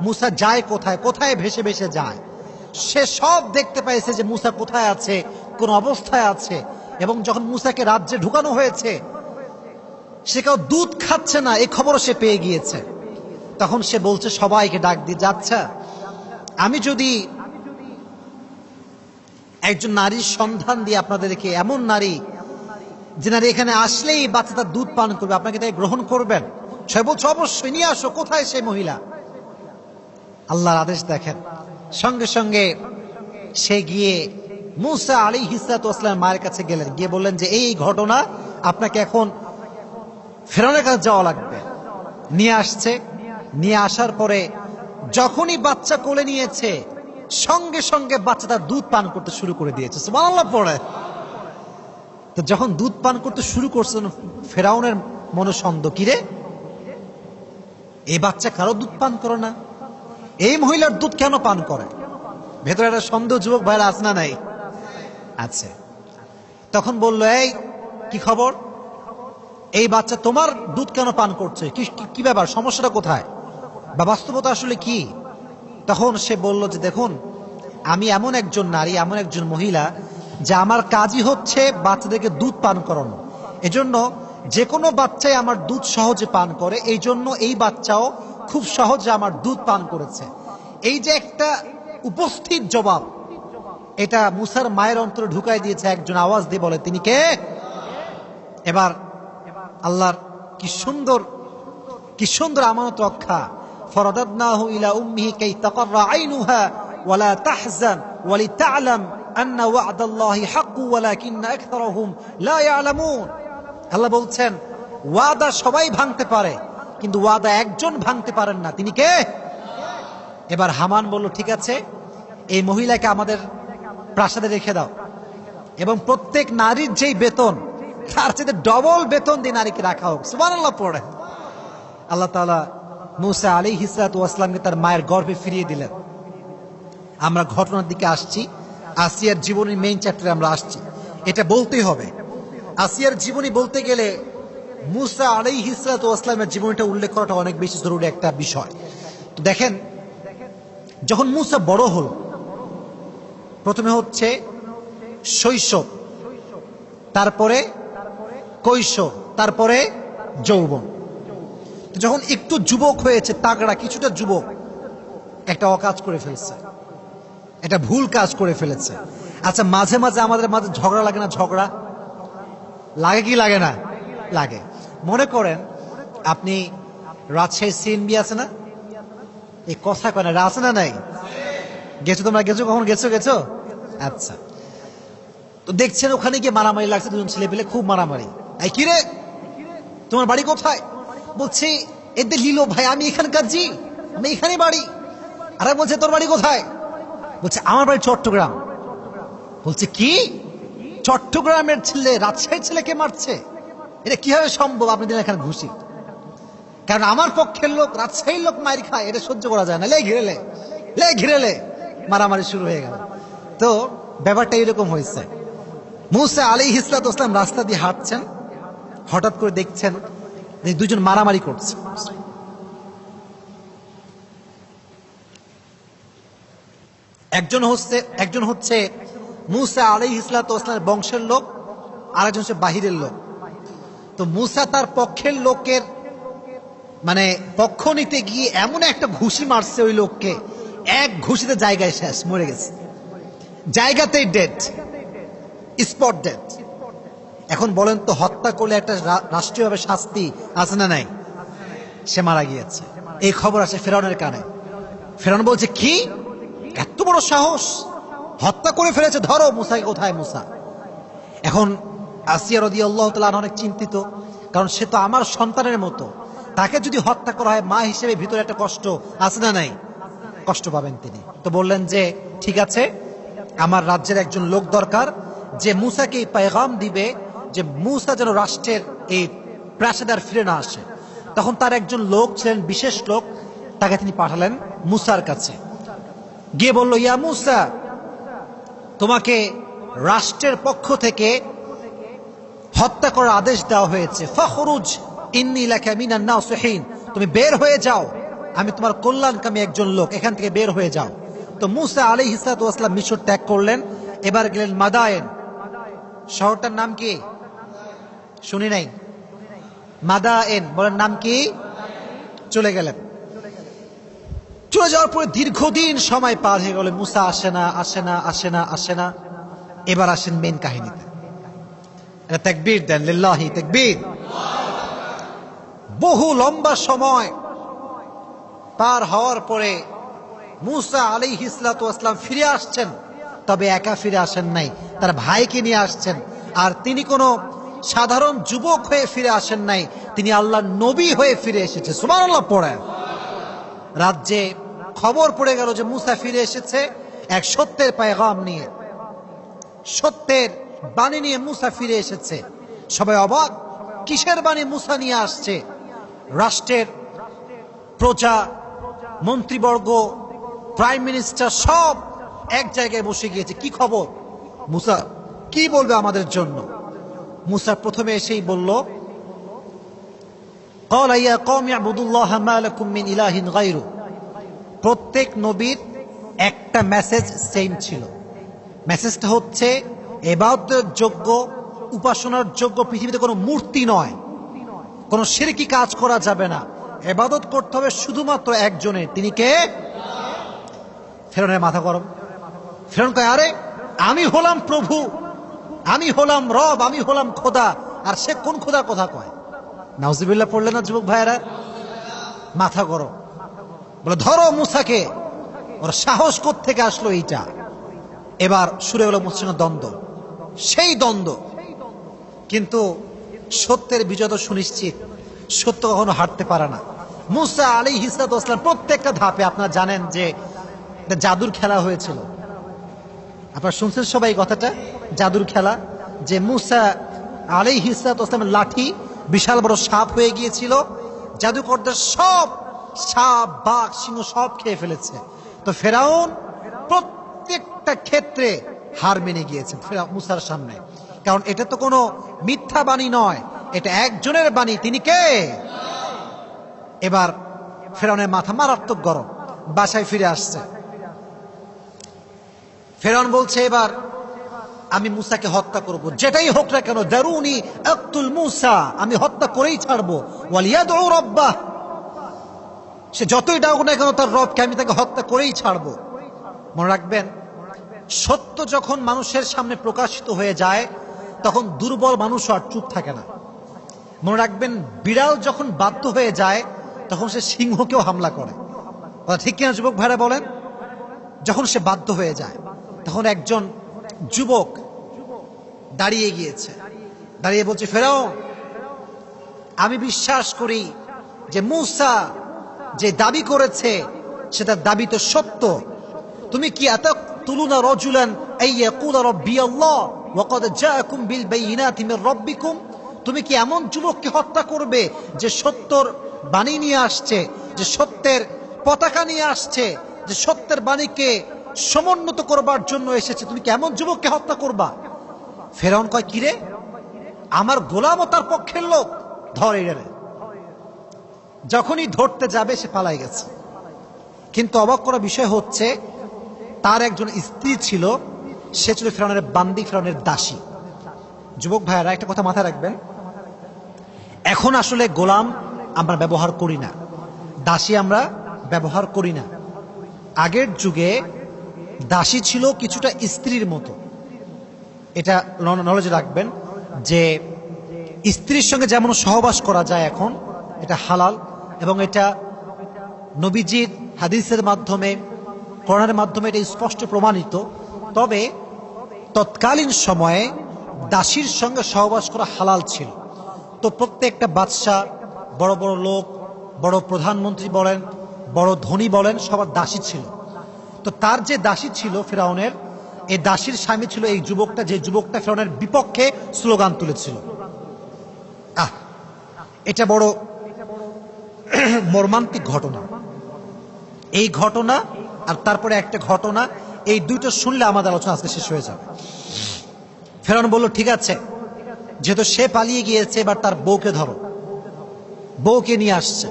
মুসা যায় কোথায়, কোথায় ভেসে ভেসে যায়। সে সব দেখতে পাইছে যে মুসা কোথায় আছে, কোন অবস্থায় আছে। এবং যখন মুসাকে রাজ্যে ঢুকানো হয়েছে, সে কেউ দুধ খাচ্ছে না এই খবরও সে পেয়ে গিয়েছে। তখন সে বলছে সবাইকে ডাক দিয়ে, যাচ্ছে আমি যদি একজন নারীর সন্ধান দিয়ে আপনাদেরকে, এমন নারী যে নারী এখানে আসলেই বাচ্চা তার দুধ পান করবে, আপনাকে তাই গ্রহণ করবেন? সে বলছে অবশ্যই, নিয়ে আসো। কোথায় সেই মহিলা? আল্লাহর আদেশ দেখেন, সঙ্গে সঙ্গে সে গিয়ে মুসা আলাইহিস সালাতু ওয়াস সালামের মায়ের কাছে গেলেন, গিয়ে বললেন যে এই ঘটনা, আপনাকে এখন ফেরাউনের কাছে যাওয়া লাগবে। নিয়ে আসছে। নিয়ে আসার পরে যখনই বাচ্চা কোলে নিয়েছে, সঙ্গে সঙ্গে বাচ্চা তার দুধ পান করতে শুরু করে দিয়েছে। সুবহানাল্লাহ পড়ে। তো যখন দুধ পান করতে শুরু করছেন, ফেরাউনের মনে সন্দেহ, কিরে এই বাচ্চা কারো দুধ পান করে না, এই মহিলার দুধ কেন পান করে? ভেতরে একটা সন্দেহ যুবক ভাইরা আছে না নাই? আছে। তখন বললো, এই কি খবর, এই বাচ্চা তোমার দুধ কেন পান করছে? কি ব্যাপার, সমস্যাটা কোথায়, বা বাস্তবতা আসলে কি? তখন সে বলল যে দেখুন, আমি এমন একজন নারী, এমন একজন মহিলা যে আমার কাজই হচ্ছে বাচ্চাদেরকে দুধ পান করানো। এজন্য যে কোনো বাচ্চাই আমার দুধ সহজে পান করে, এই জন্য এই বাচ্চাও খুব সহজে আমার দুধ পান করেছে। এই যে একটা উপস্থিত জবাব, এটা মুসার মায়ের অন্তরে ঢুকাই দিয়েছে। একজন আওয়াজ দিয়ে বলে তিনি কে? এবার আল্লাহর কি সুন্দর আমানত রক্ষা। ফরাদাদনাহু ইলা উম্মিহি কাই তাকাররা আইনুহা ওয়ালা তাহজান ওয়ালিতা'লাম আন্না ওয়া'দাল্লাহি হাক্কু ওয়ালাকিন্না আকতারাহুম লা ইয়ালামুন। আল্লাহ বলছেন ওয়াদা সবাই ভাঙতে পারে, কিন্তু ওয়াদা একজন ভাঙতে পারেন না, তিনি কে? এবার হামান বলল, ঠিক আছে, এই মহিলাকে আমাদের প্রাসাদে রেখে দাও, এবং প্রত্যেক নারীর যেই বেতন তার চেয়ে ডবল বেতন দিয়ে নারীকে রাখা হোক। সুবহানাল্লাহ পড়ে আল্লাহ তাআলা মূসা আলাইহিস সালাতু ওয়াস সালামকে তার মায়ের গর্ভে ফিরিয়ে দিলেন। আমরা ঘটনার দিকে আসছি, আসিয়ার জীবনের মেইন চ্যাপ্টারে আমরা আসছি। এটা বলতেই হবে, আসিয়ার জীবনী বলতে গেলে মূসা আলাইহিস সালাতু ওয়াস সালামের জীবনীটা উল্লেখ করাটা অনেক বেশি জরুরি একটা বিষয়। তো দেখেন, যখন মূসা বড় হল, প্রথমে হচ্ছে শৈশব, তারপরে কৈশোর, তারপরে যৌবন। যখন একটু যুবক হয়েছে, তাগড়া কিছুটা যুবক, একটা অকাজ করে ফেলছে, একটা ভুল কাজ করে ফেলেছে। আচ্ছা, মাঝে মাঝে আমাদের মাঝে ঝগড়া লাগে না? ঝগড়া লাগে কি লাগে না? লাগে। মনে করেন আপনি রাজশাহী সিএনবি আছে না, এই কথা কয় না, আছে না নাই? গেছো তোমরা? গেছো? কখন গেছো? আচ্ছা, তো দেখছেন ওখানে গিয়ে মারামারি লাগছে, দুজন ছেলে পেলে খুব মারামারি। এই কি রে, তোমার বাড়ি কোথায়? বলছে এদের লিলো ভাই, আমি এখানকার জি, আমি এখানে বাড়ি। আরে বলছে তোর বাড়ি কোথায়? বলছে আমার বাড়ি চট্টগ্রাম। বলছে কি, চট্টগ্রামের ছেলে রাজশাহীর ছেলেকে মারছে? এটা কিভাবে সম্ভব? আপনি দিন এখানে ঘুষি, কারণ আমার পক্ষের লোক রাজশাহীর লোক মার খায়, এটা সহ্য করা যায় না। লে ঘিরেলে মারামারি শুরু হয়ে গেল। তো ব্যাপারটা এরকম হয়েছে। মূসা আলাইহিস সালাতু ওয়াস সালাম রাস্তা দিয়ে হাঁটছেন, হঠাৎ করে দেখছেন যে দুজন মারামারি করছে। একজন হচ্ছে মূসা আলাইহিস সালাতু ওয়াস সালামের বংশের লোক, আর একজন হচ্ছে বাহিরের লোক। তো মূসা তার পক্ষের লোকের মানে পক্ষ নিতে গিয়ে এমন একটা ঘুষি মারছে ওই লোককে, এক ঘুষিতে জায়গায় শেষ, মরে গেছে, জায়গাতেই ডেড, স্পট ডেড। এখন বলেন তো, হত্যা করলে একটা রাষ্ট্রীয়ভাবে শাস্তি আছে না নাই? সে মারা গিয়েছে। এই খবর আসে ফেরাউনের কানে। ফেরাউন বলছে, কি এত বড় সাহস, হত্যা করে ফেলেছে, ধরো মূসাকে। কোথায় মূসা? এখন আসিয়া রাদিয়াল্লাহু তাআলা অনেক চিন্তিত, কারণ সে তো আমার সন্তানের মতো, তাকে যদি হত্যা করা হয়, মা হিসেবে ভিতরে একটা কষ্ট আছে না নাই? কষ্ট পাবেন তিনি। তো বললেন যে ঠিক আছে, আমার রাজ্যের একজন লোক দরকার যে মূসাকে এই পেগাম দিবে যে মূসা যেন রাষ্ট্রের এই প্রাসাদে আর ফিরে না আসে। তখন তার একজন লোক ছিলেন, বিশেষ লোক, তাকে তিনি পাঠালেন মূসার কাছে। গিয়ে বলল, ইয়া মূসা, তোমাকে রাষ্ট্রের পক্ষ থেকে হত্যা করার আদেশ দেওয়া হয়েছে। ফখরুজ ইন্নী লাকা মিনান নাসিহিন, তুমি বের হয়ে যাও, আমি তোমার কল্যাণকামী একজন লোক, এখান থেকে বের হয়ে যাও। তো মূসা আলাইহিস সালাতু ওয়াস সালাম মিশর ত্যাগ করলেন। এবার গেলেন মাদায়েন। শহরটার নাম কি শুনি নাই? মাদায়েন, বলেন নাম কি? চলে গেলেন। চলে যাওয়ার পরে দীর্ঘদিন সময় পার হয়ে গেল, মূসা আসে না। এবার আসেন মেন কাহিনীতে। তাকবীর দেন, লিল্লাহি তাকবীর। বহু লম্বা সময় পার হওয়ার পরে মূসা আলাইহিস সালাতু ওয়াস সালাম ফিরে আসছেন, তবে একা ফিরে আসেন নাই, তার ভাইকে নিয়ে আসছেন। আর তিনি কোনো সাধারণ যুবক হয়ে ফিরে আসেন নাই, তিনি আল্লাহর নবী হয়ে ফিরে এসেছে। সুবহানাল্লাহ পড়েন। রাজ্যে খবর পড়ে গেল যে মূসা ফিরে এসেছে এক সত্যের পেগাম নিয়ে, সত্যের বাণী নিয়ে মূসা ফিরে এসেছে। সবাই অবাক, কিসের বাণী মূসা নিয়ে আসছে? রাষ্ট্রের প্রজা, মন্ত্রীবর্গ, প্রাইম মিনিস্টার সব এক জায়গায় বসে গিয়েছে। কি খবর? মূসা কি বলবে আমাদের জন্য? মূসা প্রথমে এসেই বলল, ক্বালা ইয়া কওমি ইবুদুল্লাহা মা লাকুম মিন ইলাহিন গায়রু। প্রত্যেক নবীর একটা মেসেজ সেম ছিল। মেসেজটা হচ্ছে ইবাদতের যোগ্য, উপাসনার যোগ্য পৃথিবীতে কোনো মূর্তি নয়, কোনো শিরকি কাজ করা যাবে না, ইবাদত করতে হবে শুধুমাত্র একজনের। তিনি কে? ফেরাউনের মাথা গরম। ফেরাউন কয়, আরে আমি হলাম প্রভু, আমি হলাম রব, আমি হলাম খোদা, আর সে কোন খোদার কথা কয়? নাউজুবিল্লাহ পড়লেন না যুবক ভাইয়েরা? মাথা গরম, বলে ধরো মুসাকে। ওর সাহস কোত্থেকে আসলো এইটা? এবার শুরু হলো মুসার সঙ্গে দ্বন্দ্ব, সেই দ্বন্দ্ব। কিন্তু সত্যের বিজয় তো সুনিশ্চিত, সত্য কখনো হারতে পারে না। মুসা আলাইহিস সালাম প্রত্যেকটা ধাপে, আপনারা জানেন যে একটা জাদুর খেলা হয়েছিল, আপনারা শুনছেন সবাই কথাটা, জাদুর খেলা। যে মুসা আলাইহিস সালামের লাঠি বিশাল বড় সাপ হয়ে গিয়েছিল, জাদুকরদের সব সাপ বাঘ সিংহ সব খেয়ে ফেলেছে। তো ফেরাউন প্রত্যেকটা ক্ষেত্রে হার মেনে গিয়েছে মুসার সামনে, কারণ এটা তো কোনো মিথ্যা বাণী নয়, এটা একজনের বাণী। তিনি কে? এবার ফেরাউনের মাথা মারাত্মক গরম, বাসায় ফিরে আসছে। ফেরাউন বলছে এবার আমি মুসাকে হত্যা করব, যেটাই হোক না কেন, দারুনি আক্তুল মুসা, আমি হত্যা করেই ছাড়বো। ওয়ালিয়াদউ রাব্বাহ, সে যতই ডাকুক না কেন তার রবকে, আমি তাকে হত্যা করেই ছাড়বো। মনে রাখবেন, সত্য যখন মানুষের সামনে প্রকাশিত হয়ে যায় তখন দুর্বল মানুষ আর চুপ থাকে না। মনে রাখবেন, বিড়াল যখন বাধ্য হয়ে যায় তখন সে সিংহকেও হামলা করে। ঠিক কিনা যুবক ভাইরা বলেন? যখন সে বাধ্য হয়ে যায় তখন একজন যুবক দাঁড়িয়ে গিয়েছে, দাঁড়িয়ে বলছে, ফেরাউন, আমি বিশ্বাস করি যে মুসা যে দাবি করেছে সেটা দাবি তো সত্য। তুমি কি আতাকতুলুনা রাজুলান আইয়াকুলা রাব্বি আল্লাহ ওয়া ক্বাদ জাআকুম বিল বাইয়িনাতি মির রাব্বিকুম, তুমি কি এমন যুবককে হত্যা করবে যে সত্যর বাণী নিয়ে আসছে, যে সত্যের পতাকা নিয়ে আসছে, যে সত্যের বাণীকে সমুন্নত করবার জন্য এসেছে, তুমি কি এমন যুবককে হত্যা করবা? ফেরাউন কয়, কিরে, আমার গোলাম ও তার পক্ষের লোক, ধর এরে। যখনই ধরতে যাবে সে পালাই গেছে। কিন্তু অবাক করা বিষয় হচ্ছে, তার একজন স্ত্রী ছিল, সে ছিল ফেরাউনের বান্দি, ফেরাউনের দাসী। যুবক ভাইয়েরা একটা কথা মাথায় রাখবেন, এখন আসলে গোলাম আমরা ব্যবহার করি না, দাসী আমরা ব্যবহার করি না। আগের যুগে দাসী ছিল কিছুটা স্ত্রীর মতো। এটা নলেজে রাখবেন যে স্ত্রীর সঙ্গে যেমন সহবাস করা যায় এখন, এটা হালাল, এবং এটা নবীজির হাদিসের মাধ্যমে, কোরআনের মাধ্যমে এটা স্পষ্ট প্রমাণিত। তবে তৎকালীন সময়ে দাসীর সঙ্গে সহবাস করা হালাল ছিল। তো প্রত্যেকটা বাদশা, বড় বড় লোক, বড় প্রধানমন্ত্রী বলেন, বড় ধনী বলেন, সবার দাসী ছিল। তো তার যে দাসী ছিল ফেরাউনের, এই দাসীর স্বামী ছিল এই যুবকটা, যে যুবকটা ফেরাউনের বিপক্ষে স্লোগান তুলেছিল। এটা বড় মর্মান্তিক ঘটনা। এই ঘটনা আর তারপরে একটা ঘটনা, এই দুটো শুনলে আমাদের আলোচনা আজকে শেষ হয়ে যাবে। ফেরাউন বলল, ঠিক আছে, যেহেতু সে পালিয়ে গিয়েছে, এবার তার বউকে ধরো। বউকে নিয়ে আসছে,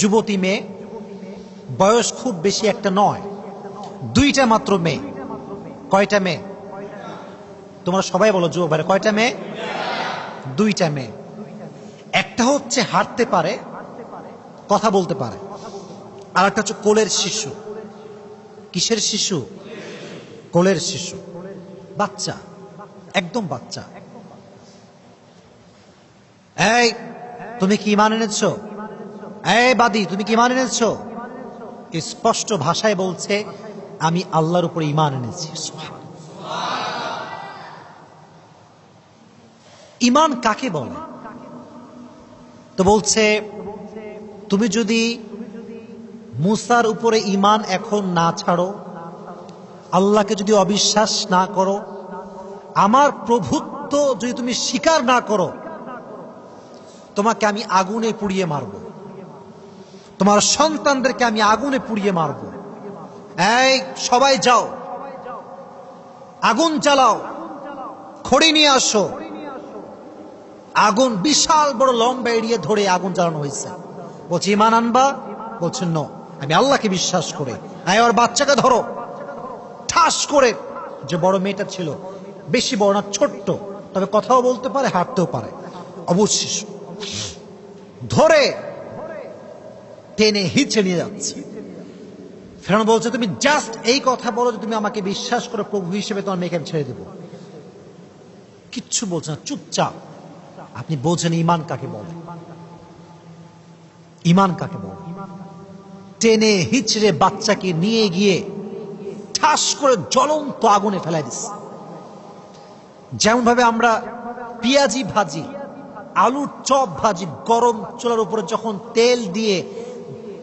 যুবতী মেয়ে, বয়স খুব বেশি একটা নয়, দুইটা মাত্র মেয়ে। কয়টা মেয়ে? তোমরা সবাই বলো যুবক ভাই, কয়টা মেয়ে? দুইটা মেয়ে। একটা হচ্ছে হাঁটতে পারে, কথা বলতে পারে, আর একটা হচ্ছে কোলের শিশু। কিসের শিশু? কোলের শিশু, বাচ্চা, একদম বাচ্চা। এই তুমি কি ঈমান এনেছো? এই বাদী, তুমি কি ঈমান এনেছো? স্পষ্ট ভাষায় বলছে, আমি আল্লাহর উপর ঈমান এনেছি। ঈমান কাকে বলে? তো বলছে, তুমি যদি মুসার উপরে ঈমান এখন না ছাড়ো, আল্লাহকে যদি অবিশ্বাস না করো, আমার প্রভুত্ব যদি তুমি স্বীকার না করো, তোমাকে আমি আগুনে পুড়িয়ে মারব, তোমার সন্তানদেরকে আমি আগুনে পুড়িয়ে মারব। এই সবাই যাও, আগুন জ্বালাও, খড়ি নিয়ে আসো। আগুন বিশাল বড় লম্বা এড়িয়ে ধরে আগুন জ্বালানো হয়েছে। বলছে, ঈমান আনবা? বলছেন, নো, আমি আল্লাহকে বিশ্বাস করে। ওর বাচ্চাকে ধরো। ঠাস করে, যে বড় মেয়েটা ছিল, বেশি বড় না, ছোট্ট, তবে কথাও বলতে পারে, হাঁটতেও পারে, অবুঝ শিশু, ধরে টেনে হিচে নিয়ে যাচ্ছে। ফেরাউন বলছে, তুমি জাস্ট এই কথা বলো যে তুমি আমাকে বিশ্বাস করে প্রভু হিসেবে তোমার মেয়েকে ছেড়ে দেব। কিচ্ছু বলছে না, চুপচাপ। আপনি বোঝেন ঈমান কাকে বলে। ইমান কাকে বলে? টেনে হিচড়ে বাচ্চাকে নিয়ে গিয়ে ঠাস করে জ্বলন্ত আগুনে ফেলাই দিস। যেমন ভাবে আমরা পেঁয়াজি ভাজি, আলুর চপ ভাজি, গরম চুলার উপরে যখন তেল দিয়ে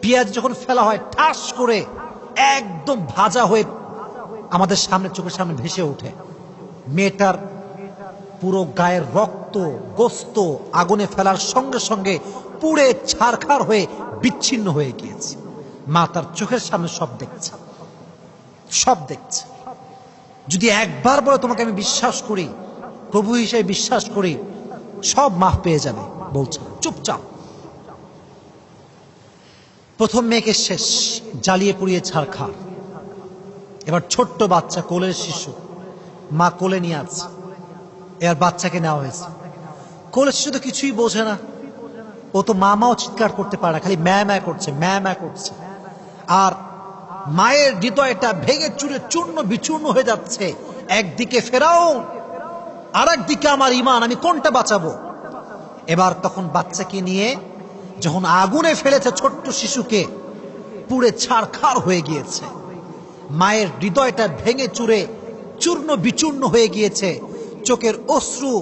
পেঁয়াজ যখন ফেলা হয়, ঠাস করে একদম ভাজা হয়ে আমাদের সামনে, চোখের সামনে ভেসে ওঠে। মেয়েটার পুরো গায়ের রক্ত গোস্ত আগুনে ফেলার সঙ্গে সঙ্গে পুড়ে ছারখার হয়ে বিচ্ছিন্ন হয়ে গিয়েছে। মা তার চোখের সামনে সব দেখছে, সব দেখছে। যদি একবার বলে তোমাকে আমি বিশ্বাস করি, প্রভু হিসেবে বিশ্বাস করি, সব মাফ পেয়ে যাবে, বলছে চুপচাপ। প্রথম মেয়েকে শেষ, জ্বালিয়ে পুড়িয়ে ছারখার। এবার ছোট্ট বাচ্চা, কোলের শিশু, মা কোলে নিয়ে আছে। এবার বাচ্চাকে নেওয়া হয়েছে। কোলের শিশু তো কিছুই বোঝে না, ও তো মামাও চিৎকার করতে পারে না, খালি ম্যা ম্যা করছে, ম্যা ম্যা করছে। আর মায়ের হৃদয়টা ভেঙে চুরে চূর্ণ বিচূর্ণ হয়ে যাচ্ছে। একদিকে ফেরাউন, আর একদিকে আমার ইমান, আমি কোনটা বাঁচাবো? এবার তখন বাচ্চাকে নিয়ে যখন আগুনে ফেলেছে ছোট্ট শিশুকে, পুড়ে ছারখার হয়ে গিয়েছে। মায়ের হৃদয়টা ভেঙে চুরে চূর্ণ বিচূর্ণ হয়ে গিয়েছে, চোখের অশ্রু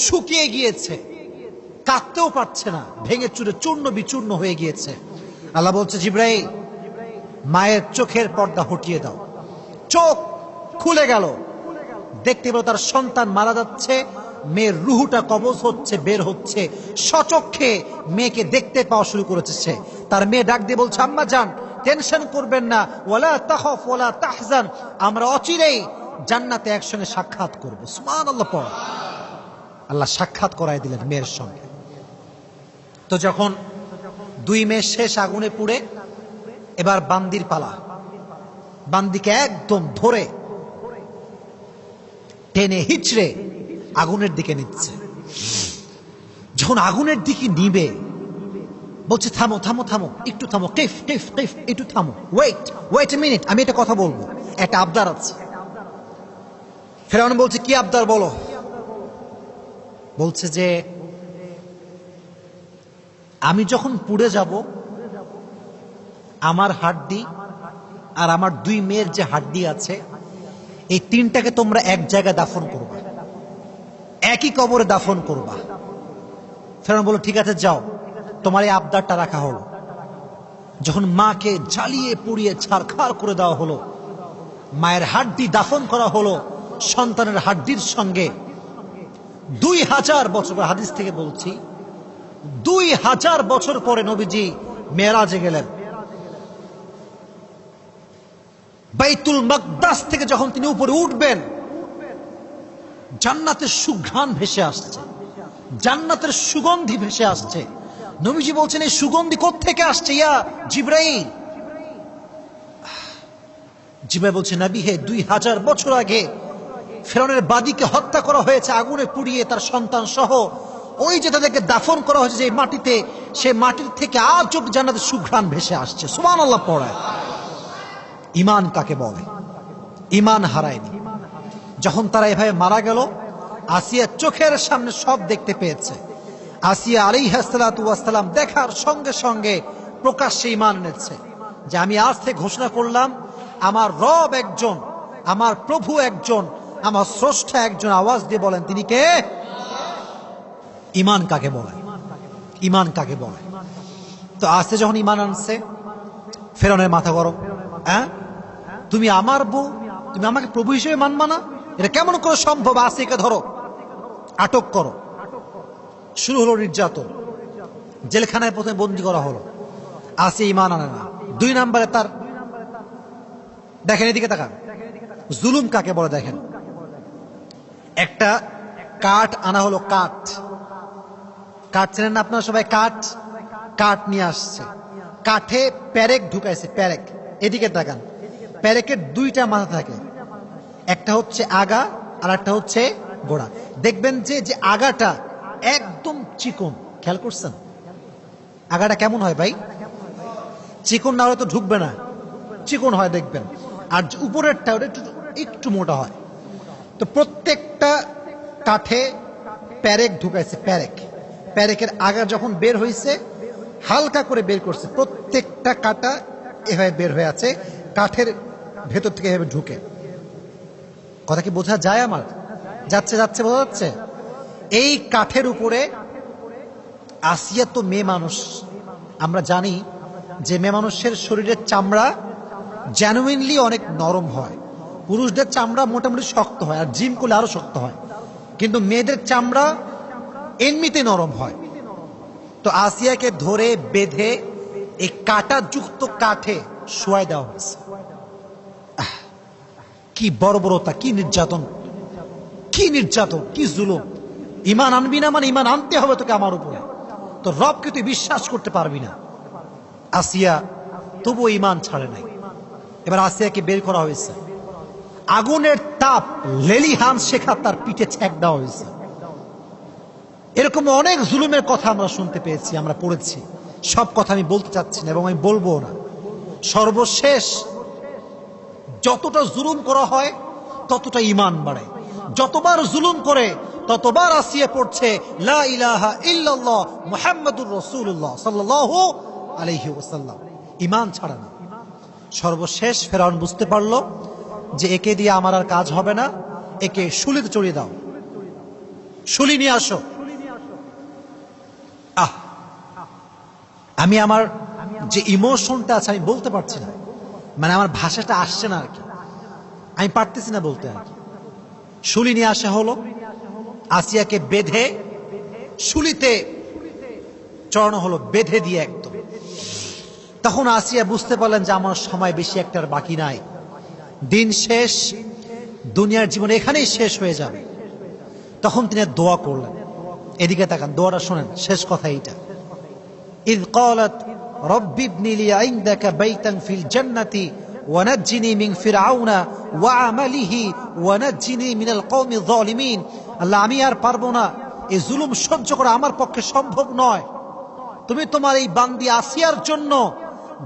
শুকিয়ে গিয়েছে, কাঁদতেও পারছে না, ভেঙে চুরে চূর্ণ বিচূর্ণ হয়ে গিয়েছে। আল্লাহ বলছে, জিবরাইল, মায়ের চোখের পর্দা হটিয়ে দাও। চোখ খুলে গেল, দেখতে পেল তার সন্তান মারা যাচ্ছে, মেয়ের রুহুটা কবজ হচ্ছে, বের হচ্ছে। সচক্ষে মেয়েকে দেখতে পাওয়া শুরু করেছে সে। তার মেয়ে ডাক দিয়ে বলছে, আম্মা জান, টেনশন করবেন না, ওয়ালা তাখাফ ওয়ালা তাহজান, আমরা অচিরেই জান্নাতে একসঙ্গে সাক্ষাৎ করব। সুবহানাল্লাহ পড়। আল্লাহ সাক্ষাৎ করাই দিলেন মেয়ের সঙ্গে। তো যখন দুই মেয়ে শেষ আগুনে পুড়ে, এবার বান্দির পালা। বান্দিকে একদম ধরে টেনে হিচড়ে আগুনের দিকে নিচ্ছে। যখন আগুনের দিকে নিবে, বলছে থামো থামো থামো, একটু থামো, কিফ কিফ কিফ, একটু থামো, ওয়েট ওয়েট এ মিনিট, আমি একটা কথা বলবো, একটা আবদার আছে। ফেরাউন বলছে, কি আবদার বলো? বলছে যে আমি যখন পুড়ে যাব, আমার হাড্ডি আর আমার দুই মেয়ের যে হাড্ডি আছে, এই তিনটাকে তোমরা এক জায়গায় দাফন করবা, একই কবরে দাফন করবা। ফেরাউন বলল, ঠিক আছে যাও, তোমার এই আবদারটা রাখা হলো। যখন মাকে জ্বালিয়ে পুড়িয়ে ছারখার করে দেওয়া হলো, মায়ের হাড্ডি দাফন করা হলো সন্তানের হাড্ডির সঙ্গে। 2000 বছর, হাদিস থেকে বলছি, 2000 বছর পরে নবীজি মেরাজে গেলেন। বাইতুল মাকদাস থেকে যখন তিনি উপরে উঠবেন, জান্নাতের সুঘ্রাণ ভেসে আসছে, জান্নাতের সুগন্ধি ভেসে আসছে। নবীজি বলছেন, এই সুগন্ধি কোত্থেকে আসছে ইয়া জিবরাইল? জিবরাইল বলছে, নবী হে, 2000 বছর আগে ফেরাউনের বাদীকে হত্যা করা হয়েছে আগুনে পুড়িয়ে, তার সন্তান সহ। ওই যে তাদেরকে দাফন করা হয়েছে যে মাটিতে, সে মাটির থেকে আজ অব্দি জান্নাতের সুঘ্রাণ ভেসে আসছে। সুবহানাল্লাহ পড়ায়। ইমান কাকে বলে? ইমান হারায়নি। যখন তারা এভাবে মারা গেল, আসিয়া চোখের সামনে সব দেখতে পেয়েছে। আসিয়া আলাইহিস সালাতু ওয়াস সালাম দেখার সঙ্গে সঙ্গে প্রকাশ্যে ইমান এনেছে যে আমি আজ থেকে ঘোষণা করলাম, আমার রব একজন, আমার প্রভু একজন, আমার স্রষ্টা একজন। আওয়াজ দিয়ে বলেন, তিনি কে? ইমান কাকে বলে? ইমান কাকে বলে? তো আসতে যখন ইমান আনছে, ফেরাউনের মাথা গরম। হ্যাঁ, তুমি আমার বউ, তুমি আমাকে প্রভু হিসেবে মানবা না? এটা কেমন করে সম্ভব? আসিকে ধরো, আটক করো। শুরু হলো নির্যাতন, জেলখানায় প্রথমে বন্দী করা হলো। আসি ইমান আনে না। 2 নম্বরে তার, দেখেন এদিকে তাকান, জুলুম কাকে বলে দেখেন। একটা কাঠ আনা হলো, কাঠ, কাঠ চেনেন না আপনারা সবাই? কাঠ, কাঠ নিয়ে আসছে, কাঠে প্যারেক ঢুকাইছে, প্যারেক। এদিকে তাকান, প্যারেকের 2টা মাথা থাকে, একটা হচ্ছে আগা আর একটা হচ্ছে গোড়া। দেখবেন যে যে আগাটা একদম চিকন, খেয়াল করছেন? আগাটা কেমন হয় ভাই? চিকন না হলে তো ঢুকবে না, চিকন হয় দেখবেন। আর উপরেরটা ওটা একটু মোটা হয়। তো প্রত্যেকটা কাঠে প্যারেক ঢুকাইছে, প্যারেক। প্যারেকের আগা যখন বের হয়েছে, হালকা করে বের করছে, প্রত্যেকটা কাঁটা এভাবে বের হয়ে আছে, কাঠের ভেতর থেকে এভাবে ঢুকে। কথা কি বোঝা যায় আমার? যাচ্ছে যাচ্ছে, বোঝা যাচ্ছে? এই কাঠের উপরে আসিয়া তো মেয়ে মানুষ, আমরা জানি যে মেয়ে মানুষের শরীরের চামড়া জেনুইনলি অনেক নরম হয়, পুরুষদের চামড়া মোটামুটি শক্ত হয়, আর জিম করলে আরো শক্ত হয়, কিন্তু মেয়েদের চামড়া এমনিতে নরম হয়। তো আসিয়াকে ধরে বেঁধে এই কাটা যুক্ত কাঠে শোয়াই দেওয়া হয়েছে। কি বর্বরতা, কি নির্যাতন, কি নির্যাতন, কি জুলুম! ইমান আনবি না মানে ইমান আনতে হবে তোকে আমার উপরে, তো রবকে তুই বিশ্বাস করতে পারবি না। আসিয়া তবুও ইমান ছাড়ে নাই। এবার আসিয়াকে বের করা হয়েছে, আগুনের তাপ লেলিহান শেখা তার পিঠে ছ্যাঁক দেওয়া হয়েছে। এরকম অনেক জুলুমের কথা আমরা শুনতে পেয়েছি, আমরা পড়েছি। সব কথা আমি বলতে চাচ্ছি না এবং আমি বলবো না। সর্বশেষ যতটা জুলুম করা হয় ততটা ইমান বাড়ে, যতবার জুলুম করে ততবার আসিয়া পড়ছে লা ইলাহা ইল্লাল্লাহ মুহাম্মাদুর রাসূলুল্লাহ সাল্লাল্লাহু আলাইহি ওয়াসাল্লাম। ইমান ছাড়া না। সর্বশেষ ফেরাউন বুঝতে পারলো যে একে দিয়ে আমার আর কাজ হবে না, একে শুলিতে চড়িয়ে দাও, শুলি নিয়ে আসো। আমি আমার যে ইমোশনটা আছে আমি বলতে পারছি না, মানে আমার ভাষাটা আসছে না আর কি, আমি পারতেছি না বলতে আর কি। শুলি নিয়ে আসা হলো, আসিয়াকে বেঁধে শুলিতে চড়ানো হলো, বেঁধে দিয়ে একদম। তখন আসিয়া বুঝতে পারলেন যে আমার সময় বেশি একটা আর বাকি নাই, দিন শেষ, দুনিয়ার জীবন এখানেই শেষ হয়ে যাবে। তখন তিনি দোয়া করলেন। এদিকে তাকান, দোয়াটা শোনেন, শেষ কথা এইটা। إذ قالت رب ابن لي عندك بيتا في الجنة ونجني من فرعون وعمله ونجني من القوم الظالمين। আল্লাহ, আমি আর পারবো না, এই জুলুম সহ্য করা আমার পক্ষে সম্ভব নয়, তুমি তোমার এই বান্দি আসিয়ার জন্য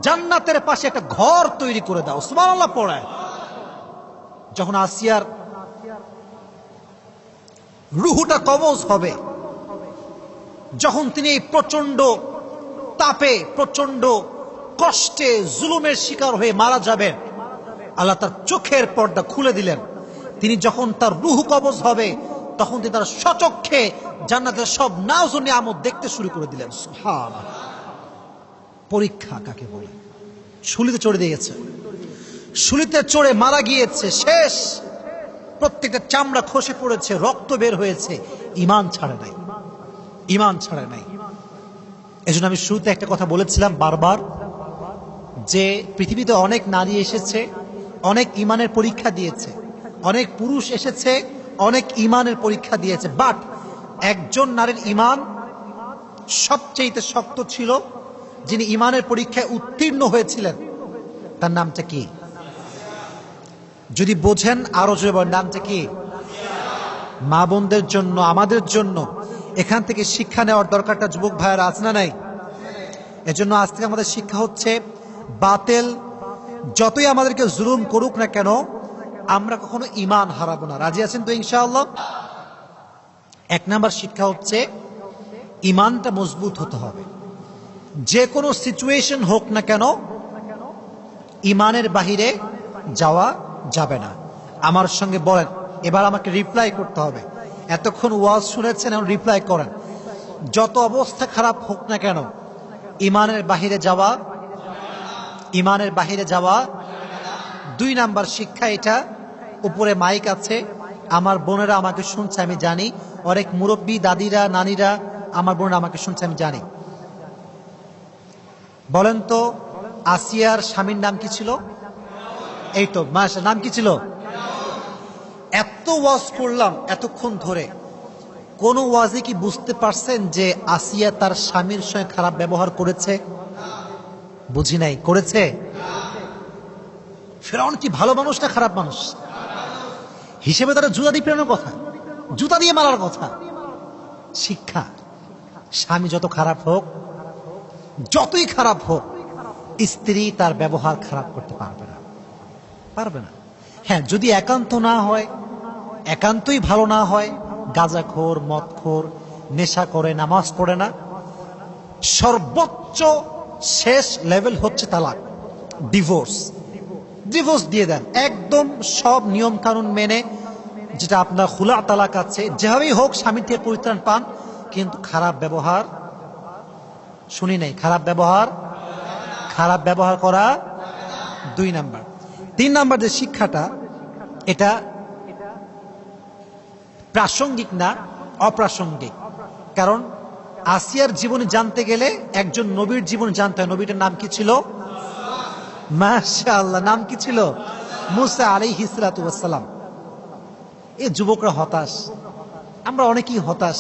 জান্নাতের পাশে একটা ঘর তৈরি করে দাও। সুবহানাল্লাহ পড়ায়। যখন আসিয়ার রুহুটা কবজ হবে, যখন তিনি এই প্রচন্ড তাপে প্রচন্ড কষ্টে জুলুমের শিকার হয়ে মারা যাবেন, আল্লাহ তার চোখের পর্দা খুলে দিলেন। তিনি যখন তার রুহ কবজ হবে তখন তিনি তার স্বচক্ষে জান্নাতের সব নাজ ও নিয়ামত দেখতে শুরু করে দিলেন। সুবহানাল্লাহ। পরীক্ষা কাকে বলে? শুলিতে চড়ে দিয়েছে, শুলিতে চড়ে মারা গিয়েছে, শেষ, প্রত্যেকটা চামড়া খসে পড়েছে, রক্ত বের হয়েছে, ইমান ছাড়ে নাই, ইমান ছাড়ে নাই। এজন্য আমি শুরুতে একটা কথা বলেছিলাম বারবার, যে পৃথিবীতে অনেক নারী এসেছে, অনেক ইমানের পরীক্ষা দিয়েছে, অনেক পুরুষ এসেছে, অনেক ইমানের পরীক্ষা দিয়েছে, বাট একজন নারীর ইমান সবচেয়ে শক্ত ছিল, যিনি ইমানের পরীক্ষায় উত্তীর্ণ হয়েছিলেন, তার নামটা কি? যদি বোঝেন আরো জোরে বলেন, নামটা কি? মা বোনদের জন্য, আমাদের জন্য এখান থেকে শিক্ষা নেওয়ার দরকারটা যুবক ভাইয়েরা আছে না নাই? এজন্য আজ থেকে আমাদের শিক্ষা হচ্ছে, বাতিল যতই আমাদেরকে জুলুম করুক না কেন, আমরা কখনো ইমান হারাবো না। রাজি আছেন তো ইনশাআল্লাহ? এক নাম্বার শিক্ষা হচ্ছে ইমানটা মজবুত হতে হবে। যে কোনো সিচুয়েশন হোক না কেন ইমানের বাহিরে যাওয়া যাবে না। আমার সঙ্গে বলেন, এবার আমাকে রিপ্লাই করতে হবে। এতক্ষণ ওয়াজ শুনেছেন, এখন রিপ্লাই করেন। যত অবস্থা খারাপ হোক না কেন ইমানের বাহিরে যাওয়া, ইমানের বাহিরে যাওয়া। দুই নাম্বার শিক্ষা এটা, উপরে মাইক আছে, আমার বোনেরা আমাকে শুনছে আমি জানি, অনেক মুরব্বী দাদিরা নানিরা আমার বোনেরা আমাকে শুনছে আমি জানি। বলেন তো, আসিয়ার স্বামীর নাম কি ছিল? এই তো মাশাআল্লাহ, নাম কি ছিল? এত ওয়াজ করলাম এতক্ষণ ধরে, কোন ওয়াজে কি বুঝতে পারছেন যে আসিয়া তার স্বামীর সঙ্গে খারাপ ব্যবহার করেছে? বুঝি নাই, করেছে? ফিরআউন কি ভালো মানুষ না খারাপ মানুষ? হিসেবে তারা জুতা দিয়ে পেরানোর কথা, জুতা দিয়ে মারার কথা। শিক্ষা, স্বামী যত খারাপ হোক, যতই খারাপ হোক, স্ত্রী তার ব্যবহার খারাপ করতে পারবে না, পারবে না। হ্যাঁ, যদি একান্ত না হয়, একান্তই ভালো না হয়, গাঁজাখোর, মদখোর, নেশা করে, নামাজ পড়ে না, সর্বোচ্চ শেষ লেভেল হচ্ছে তালাক, ডিভোর্স। ডিভোর্স দিয়ে দেন একদম সব নিয়ম কানুন মেনে, যেটা আপনার খুলা তালাক আছে, যেভাবেই হোক স্বামী থেকে পরিত্রাণ পান, কিন্তু খারাপ ব্যবহার শুনি নাই, খারাপ ব্যবহার করা 2 নাম্বার। 3 নাম্বার যে শিক্ষাটা, এটা প্রাসঙ্গিক না, অপ্রাসঙ্গিক। কারণ আসিয়ার জীবনী জানতে গেলে একজন নবীর জীবন জানতে হয়। নবীটার নাম কি ছিল? মাশাআল্লাহ, নাম কি ছিল? মুসা আলাইহিস সালাতু ওয়াস সালাম। এই যুবকরা হতাশ, আমরা অনেকেই হতাশ,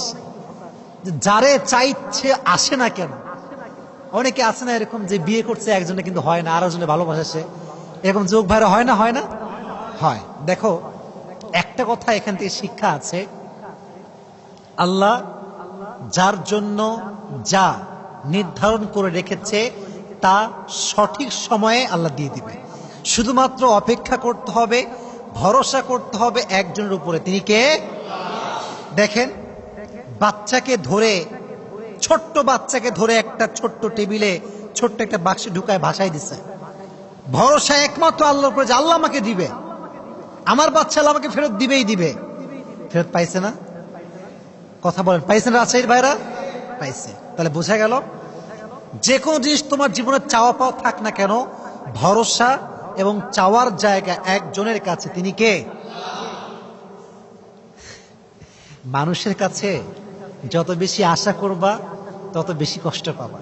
যারে চাইছে আসে না কেন। অনেকে আছে না এরকম, যে বিয়ে করছে একজনে কিন্তু হয় না, আরো জনে ভালোবাসে, এরকম যুবক ভাইরা হয় না? হয়। দেখো, একটা কথা এখান থেকে শিক্ষা আছে, আল্লাহ যার জন্য যা নির্ধারণ করে রেখেছে তা সঠিক সময়ে আল্লাহ দিয়ে দিবে। শুধুমাত্র অপেক্ষা করতে হবে, ভরসা করতে হবে একজনের উপরে। তিনি কে? দেখেন, ছোট্ট বাচ্চাকে ধরে একটা ছোট্ট টেবিলে ছোট্ট একটা বাক্সে ঢুকায় ভাসাই দিছে। ভরসা একমাত্র আল্লাহর উপরে, যে আল্লাহ আমাকে দিবে, আমার বাচ্চা আল্লাহ আমাকে ফেরত দিবেই দিবে। ফেরত পাইছে না? কথা বলেন, পাইছেন রাজশাহীর ভাইরা? পাইছে। তাহলে বোঝা গেল, যে কোনো জিনিস তোমার জীবনে চাওয়া পাওয়া থাক না কেন, ভরসা এবং চাওয়ার জায়গা একজনের কাছে। তিনি কে? মানুষের কাছে যত বেশি আশা করবা তত বেশি কষ্ট পাবা।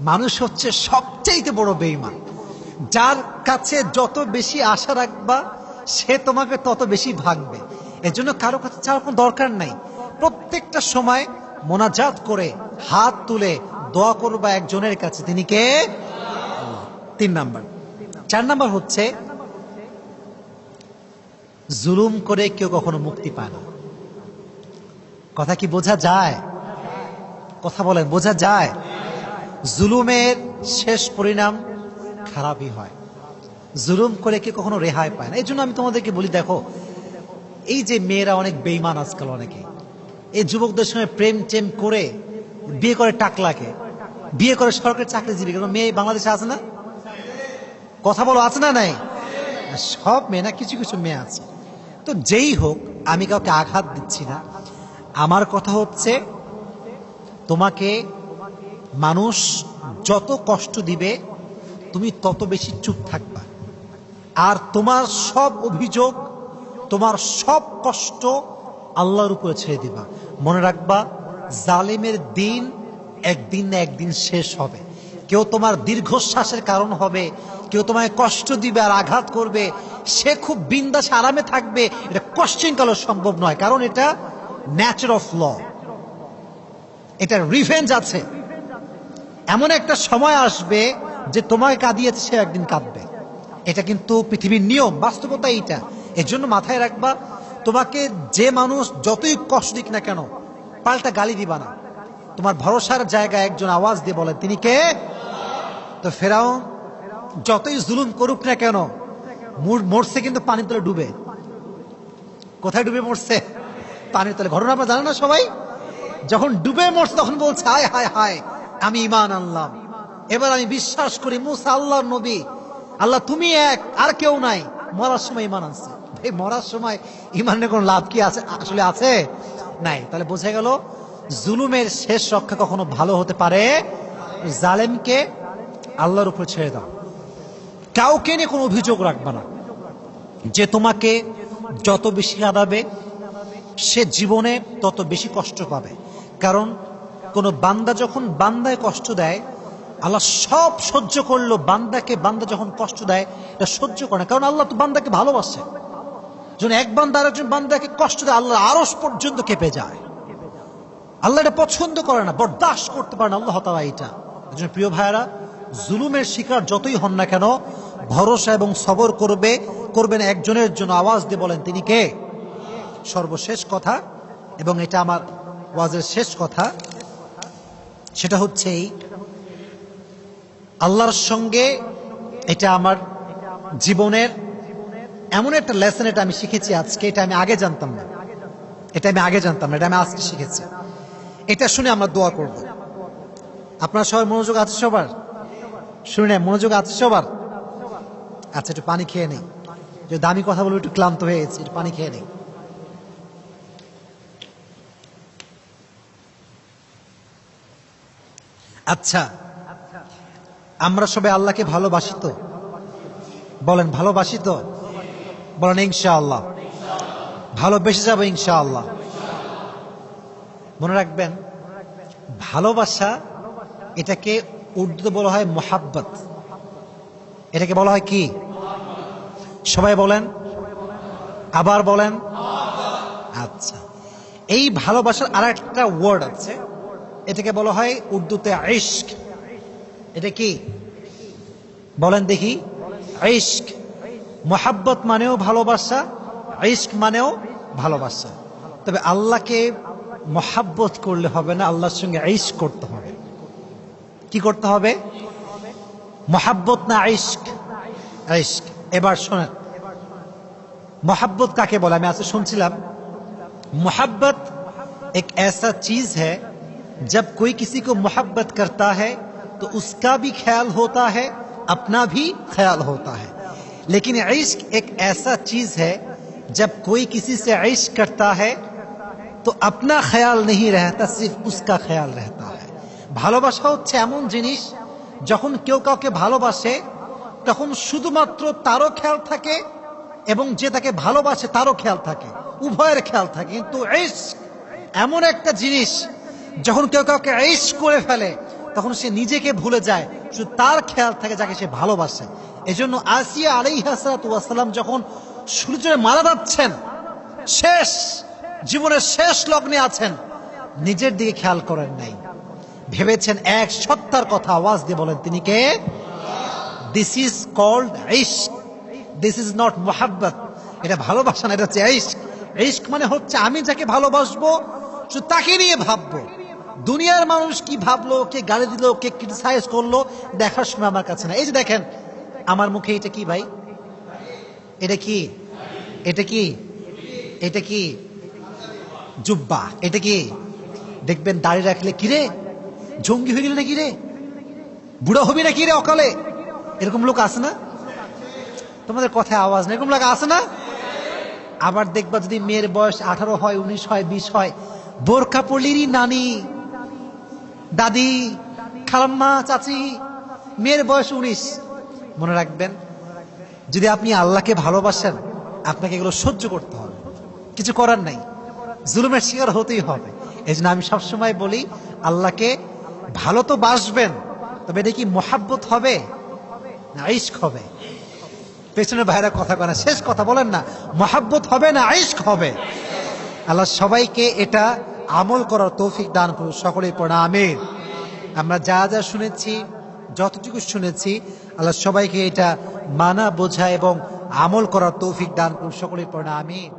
মানুষ হচ্ছে সবচেয়ে বড় বেঈমান। যার কাছে যত বেশি আশা রাখবা সে তোমাকে তত বেশি ভাগবে। এজন্য কারো কাছে চাওয়ার কোনো দরকার নাই। প্রত্যেকটা সময় মোনাজাত করে হাত তুলে দোয়া করবা একজনের কাছে। তিনি কে? 3 নাম্বার। 4 নাম্বার হচ্ছে, জুলুম করে কেউ কখনো মুক্তি পায় না। কথা কি বোঝা যায়? কথা বলেন, বোঝা যায়? জুলুমের শেষ পরিণাম খারাপই হয়। জুলুম করে কেউ কখনো রেহাই পায় না। এই জন্য আমি তোমাদেরকে বলি, দেখো, এই যে মেয়েরা অনেক বেঈমান আজকাল, অনেকে এই যুবকদের সঙ্গে প্রেম টেম করে বিয়ে করে টাকলাকে, বিয়ে করে সরকারি চাকরিজীবী। কারণ মেয়ে বাংলাদেশে আছে না? কথা বলো, আছে না? নাই? সব মেয়ে না, কিছু কিছু মেয়ে আছে। তো যেই হোক, আমি কাউকে আঘাত দিচ্ছি না। আমার কথা হচ্ছে, তোমাকে মানুষ যত কষ্ট দিবে তুমি তত বেশি চুপ থাকবা, আর তোমার সব অভিযোগ, তোমার সব কষ্ট আল্লাহর উপরে ছেড়ে দিবা। মনে রাখবা, জালিমের দিন একদিন না একদিন শেষ হবে। কেউ তোমার দীর্ঘশ্বাসের কারণ হবে, কেউ তোমায় কষ্ট দিবে আর আঘাত করবে, সে খুব বিন্দাস আরামে থাকবে, এটা কোশ্চেন কালো সম্ভব নয়। কারণ এটা ন্যাচার অফ ল, এটা রিভেঞ্জ আছে। এমন একটা সময় আসবে যে তোমাকে কাঁদিয়েছে সে একদিন কাঁদবে। এটা কিন্তু পৃথিবীর নিয়ম, বাস্তবতা এইটা। এর জন্য মাথায় রাখবা, তোমাকে যে মানুষ যতই কষ্ট দিক না কেন পাল্টা গালি দিবা না। তোমার ভরসার জায়গায় একজন আওয়াজ দিয়ে বলে, তিনি কে? তো ফেরাউন যতই জুলুম করুক না কেন মরছে কিন্তু পানির তলে ডুবে। কোথায় ডুবে মরছে? পানির তলে। ঘটনা আপনারা জানেন না সবাই? যখন ডুবে মরছে তখন বলছে, হায় হায় হায়, আমি ঈমান আনলাম, এবার আমি বিশ্বাস করি মুসা আল্লাহর নবী, আল্লাহ তুমি এক, আর কেউ নাই। মরার সময় ঈমান আনছে। এই মরার সময় ঈমানের কোনো লাভ কি আছে? আসলে আছে? নাই। তাহলে বোঝা গেল, জুলুমের শেষ রক্ষা কখনো ভালো হতে পারে। জালেমকে আল্লাহর উপর ছেড়ে দাও, কাউকে নিয়ে কোনো অভিযোগ রাখবা না। যে তোমাকে যত বেশি কাঁদাবে সে জীবনে তত বেশি কষ্ট পাবে। কারণ কোন বান্দা যখন বান্দায় কষ্ট দেয়, আল্লাহ সব সহ্য করলো, বান্দা যখন কষ্ট দেয় এটা সহ্য করে না। কারণ আল্লাহ তো বান্দাকে ভালোবাসে। যখন এক বান্দা আরেকজন বান্দাকে কষ্ট দেয়, আল্লাহ আরশ পর্যন্ত কেঁপে যায়। আল্লাহ এটা পছন্দ করে না, বরদাস্ত করতে পারে না আল্লাহ তাআলা এটা। এজন্য প্রিয় ভাইয়েরা, জুলুমের শিকার যতই হন না কেন, ভরসা এবং সবর করবেন একজনের জন্য। আওয়াজ দিয়ে বলেন, তিনি কে? সর্বশেষ কথা, এবং এটা আমার ওয়াজের শেষ কথা, সেটা হচ্ছে এই, আল্লাহর সঙ্গে, এটা আমার জীবনের এমন একটা লেসন, এটা আমি শিখেছি আজকে। এটা আমি আগে জানতাম না, এটা আমি আজকে শিখেছি। এটা শুনে আমরা দোয়া করব। আপনার সবার মনোযোগ আছে সবার? শুনে মনোযোগ আছে সবার? আচ্ছা, একটু পানি খেয়ে নেই, যে দামি কথা বলবো, একটু ক্লান্ত হয়ে গেছে, একটু পানি খেয়ে নেই। আচ্ছা, আমরা সবাই আল্লাহকে ভালোবাসি তো? বলেন ভালোবাসি তো? বলেন ইনশাআল্লাহ ভালোবেসে যাবো ইনশাআল্লাহ। মনে রাখবেন, ভালোবাসা এটাকে উর্দুতে বলা হয় মোহাব্বত। এটাকে বলা হয় কি? সবাই বলেন, আবার বলেন। আচ্ছা, এই ভালোবাসার আর একটা ওয়ার্ড আছে, এটাকে বলা হয় উর্দুতে ইশক। এটা কি বলেন দেখি? ইশক। মোহাব্বত মানেও ভালোবাসা, ইশক মানেও ভালোবাসা। তবে আল্লাহকে মোহাব্বত করলে হবে না, আল্লাহর সঙ্গে ইশক করতে হবে। কি করতে হবে? মোহাব্বত না ইশক? ইশক। এবার শোনেন, मोहब्बत काके बोला? मैं आपसे सुनছিলাম, मोहब्बत एक ऐसा चीज है, जब कोई किसी को मोहब्बत करता है तो उसका भी ख्याल होता है, अपना भी ख्याल होता है। लेकिन इश्क एक ऐसा चीज है, जब कोई किसी से इश्क करता है तो अपना ख्याल नहीं रहता, सिर्फ उसका ख्याल रहता है। ভালোবাসা হচ্ছে এমন জিনিস, যখন কেউ কাউকে ভালোবাসে তখন শুধুমাত্র তারও খেয়াল থাকে এবং যে তাকে ভালোবাসে তারও খেয়াল থাকে, উভয়ের খেয়াল থাকে। কিন্তু ইশক এমন একটা জিনিস, যখন কেউ কাউকে ইশক করে ফেলে তখন সে নিজেকে ভুলে যায়, শুধু তার খেয়াল থাকে যাকে সে ভালোবাসে। এজন্য আসিয়া আলাইহিস সালাতু ওয়াস সালাম যখন সূর্যে মারা যাচ্ছেন, শেষ জীবনের শেষ লগ্নে আছেন, নিজের দিকে খেয়াল করেন নাই, ভেবেছেন এক সত্তার কথা। আওয়াজ দিয়ে বলেন, তিনি কে? This is called ishq, this is not mohabbat. এটা ভালোবাসা না, এটা হচ্ছে ইশক। ইশক মানে হচ্ছে আমি যাকে ভালোবাসবো শুধু তাকে নিয়ে ভাববো, দুনিয়ার মানুষ কি ভাবলো, কে গালি দিল, কে ক্রিটিসাইজ করলো, দেখার সময় আমার কাছে না। এই যে দেখেন আমার মুখে, এটা কি ভাই? এটা কি? এটা কি? এটা কি? জুব্বা। এটা কি? দেখবেন দাড়ি রাখলে কিরে জঙ্গি হয়ে গেলে নাকি রে, বুড়া হবি নাকি রে অকালে, এরকম লোক আছে না? তোমাদের কথায় আওয়াজ না, এরকম লোক আছে না? আবার দেখবা যদি মেয়ের বয়স 18 হয়, 19 হয়, 20 হয়, বোরকা পড়লেরই নানি, দাদি, খালাম্মা, চাচি, মেয়ের বয়স 19। মনে রাখবেন, যদি আপনি আল্লাহকে ভালোবাসেন আপনাকে এগুলো সহ্য করতে হবে, কিছু করার নাই, জুলুমের শিকার হতেই হবে। এই জন্য আমি সবসময় বলি, আল্লাহকে ভালো তো বাসবেন, তবে এটা কি মোহাব্বত হবে না ইশক হবে? পেছনের ভাইরা কথা কয় না, শেষ কথা বলেন না, মোহাব্বত হবে না ইশক হবে? আল্লাহ সবাইকে এটা আমল করার তৌফিক দান করুন, সকলেই পড়া আমিন। আমরা যা যা শুনেছি, যতটুকু শুনেছি, আল্লাহ সবাইকে এটা মানা, বোঝা এবং আমল করার তৌফিক দান করুন, সকলেই পড়া আমিন।